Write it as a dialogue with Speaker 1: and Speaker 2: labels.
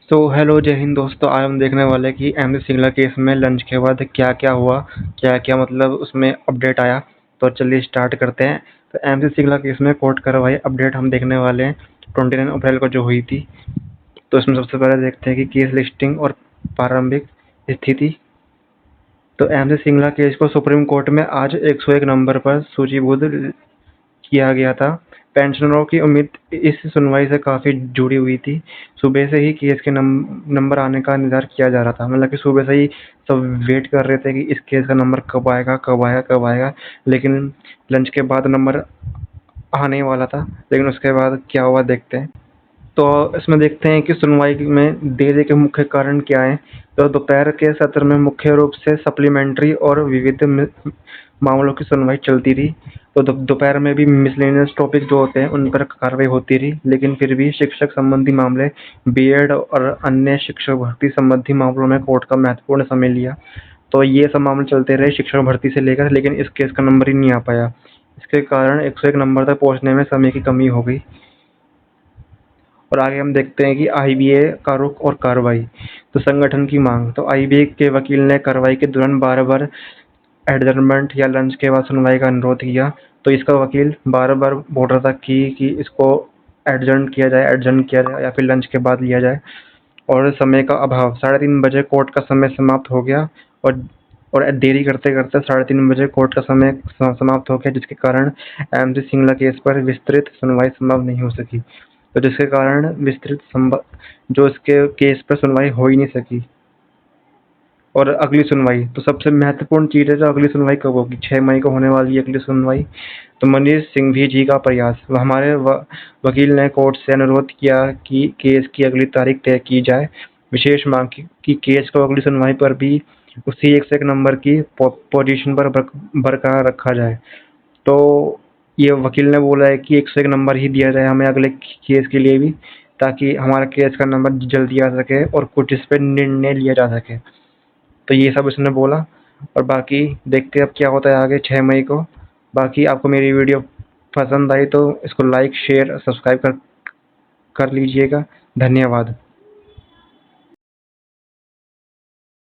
Speaker 1: तो हेलो जय हिंद दोस्तों। आज हम देखने वाले हैं कि एमसी सिंगला केस में लंच के बाद क्या क्या हुआ, क्या क्या मतलब उसमें अपडेट आया। तो चलिए स्टार्ट करते हैं। तो एमसी सिंगला केस में कोर्ट कार्रवाई अपडेट हम देखने वाले हैं 29 अप्रैल को जो हुई थी। तो इसमें सबसे पहले देखते हैं कि केस लिस्टिंग और प्रारंभिक स्थिति। तो एमसी सिंगला केस को सुप्रीम कोर्ट में आज 101 नंबर पर सूचीबद्ध किया गया था। पेंशनरों की उम्मीद इस सुनवाई से काफ़ी जुड़ी हुई थी। सुबह से ही केस के नंबर आने का इंतज़ार किया जा रहा था। मतलब कि सुबह से ही सब वेट कर रहे थे कि इस केस का नंबर कब आएगा, कब आएगा, कब आएगा। लेकिन लंच के बाद नंबर आने ही वाला था। लेकिन उसके बाद क्या हुआ देखते हैं। तो इसमें देखते हैं कि सुनवाई में देरी के मुख्य कारण क्या हैं। तो दोपहर के सत्र में मुख्य रूप से सप्लीमेंट्री और विविध मामलों की सुनवाई चलती रही। तो दोपहर में भी मिसलेनियस टॉपिक जो होते हैं उन पर कार्रवाई होती रही, लेकिन फिर भी शिक्षक संबंधी मामले, बीएड और अन्य शिक्षक भर्ती संबंधी मामलों में कोर्ट का महत्वपूर्ण समय लिया। तो ये सब मामले चलते रहे शिक्षक भर्ती से लेकर, लेकिन इस केस का नंबर ही नहीं आ पाया। इसके कारण 101 नंबर तक पहुंचने में समय की कमी हो गई। और आगे हम देखते हैं कि आईबीए का रुख और कार्रवाई। तो संगठन की मांग। तो आईबीए के वकील ने कार्रवाई के दौरान बार-बार एडजर्नमेंट या लंच के बाद सुनवाई का अनुरोध किया। तो इसका वकील बार-बार बोल रहा था कि इसको एडजर्न किया जाए या फिर लंच के बाद लिया जाए। और समय का अभाव, 3:30 बजे कोर्ट का समय समाप्त हो गया। और देरी करते करते 3:30 बजे कोर्ट का समय समाप्त हो गया, जिसके कारण एमसी सिंगला केस पर विस्तृत सुनवाई संभव नहीं हो सकी। तो जिसके कारण जो इसके केस पर सुनवाई हो ही नहीं सकी। और अगली सुनवाई, तो सबसे महत्वपूर्ण चीज़ है जो अगली सुनवाई कब होगी। 6 मई को होने वाली है अगली सुनवाई। तो मनीष सिंघवी जी का प्रयास। हमारे वकील ने कोर्ट से अनुरोध किया कि केस की अगली तारीख तय की जाए। विशेष मांग की कि केस को अगली सुनवाई पर भी उसी 101 नंबर की पोजीशन पर बरकरार रखा जाए। तो ये वकील ने बोला है कि 101 नंबर ही दिया जाए हमें अगले केस के लिए भी, ताकि हमारा केस का नंबर जल्दी आ सके और कुछ इस पर निर्णय लिया जा सके। तो ये सब इसने बोला। और बाकी देखते हैं अब क्या होता है आगे 6 मई को। बाकी आपको मेरी वीडियो पसंद आई तो इसको लाइक, शेयर, सब्सक्राइब कर लीजिएगा। धन्यवाद।